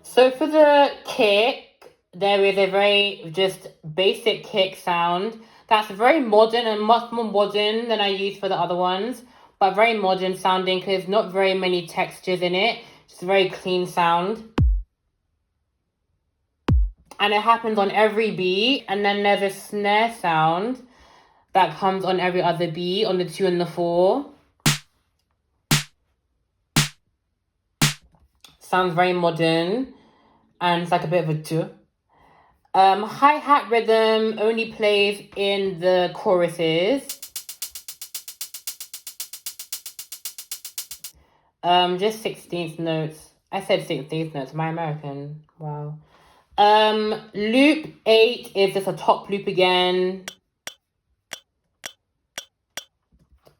So for the kick, there is a very just basic kick sound that's very modern and much more modern than I use for the other ones, but very modern sounding because not very many textures in it. Just a very clean sound. And it happens on every beat. And then there's a snare sound that comes on every other beat, on the 2 and the 4. Sounds very modern. And it's like a bit of a duh. Hi-hat rhythm only plays in the choruses. Just 16th notes. I said 16th notes. Am I American? Wow. Loop 8 is just a top loop again.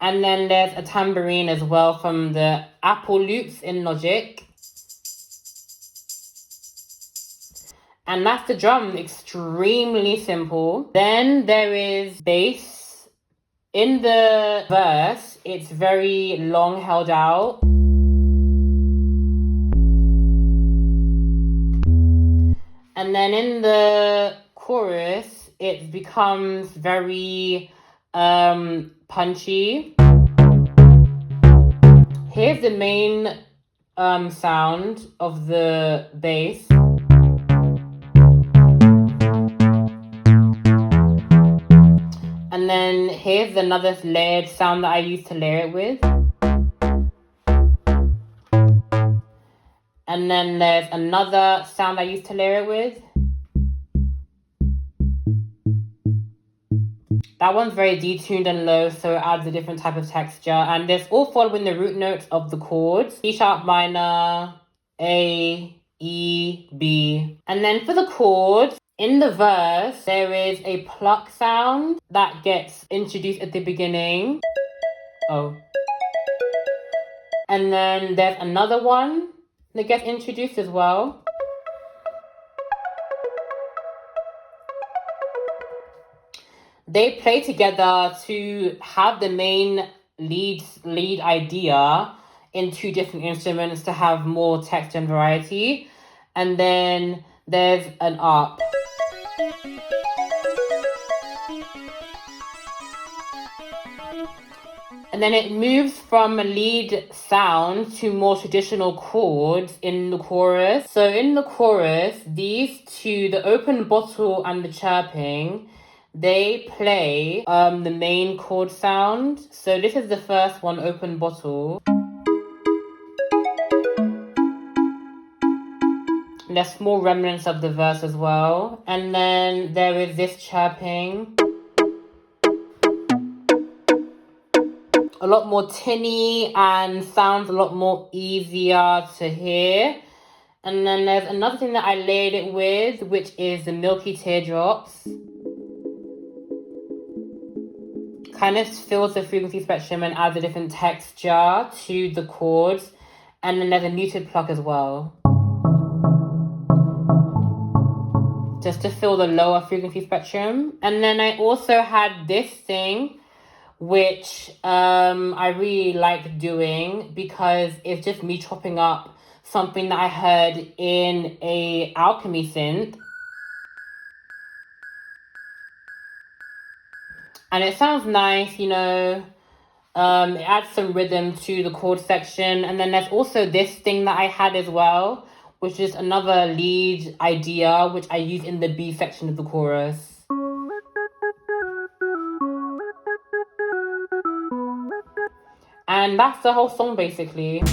And then there's a tambourine as well from the Apple loops in Logic. And that's the drum, extremely simple. Then there is bass. In the verse, it's very long held out. And then in the chorus, it becomes very punchy. Here's the main sound of the bass. And then here's another layered sound that I used to layer it with. And then there's another sound I used to layer it with. That one's very detuned and low, so it adds a different type of texture. And it's all following the root notes of the chords. C sharp minor, A, E, B. And then for the chords, in the verse, there is a pluck sound that gets introduced at the beginning. Oh. And then there's another one that gets introduced as well. They play together to have the main lead idea in 2 different instruments to have more texture and variety. And then there's an up. And then it moves from a lead sound to more traditional chords in the chorus. So in the chorus, these 2, the open bottle and the chirping, they play the main chord sound. So this is the first one, open bottle. And there's small remnants of the verse as well. And then there is this chirping. A lot more tinny and sounds a lot more easier to hear. And then there's another thing that I layered it with, which is the milky teardrops. Kind of fills the frequency spectrum and adds a different texture to the chords. And then there's a muted pluck as well, just to fill the lower frequency spectrum. And then I also had this thing, which I really like doing because it's just me chopping up something that I heard in a alchemy synth. And it sounds nice, you know. It adds some rhythm to the chord section. And then there's also this thing that I had as well, which is another lead idea, which I use in the B section of the chorus. And that's the whole song, basically.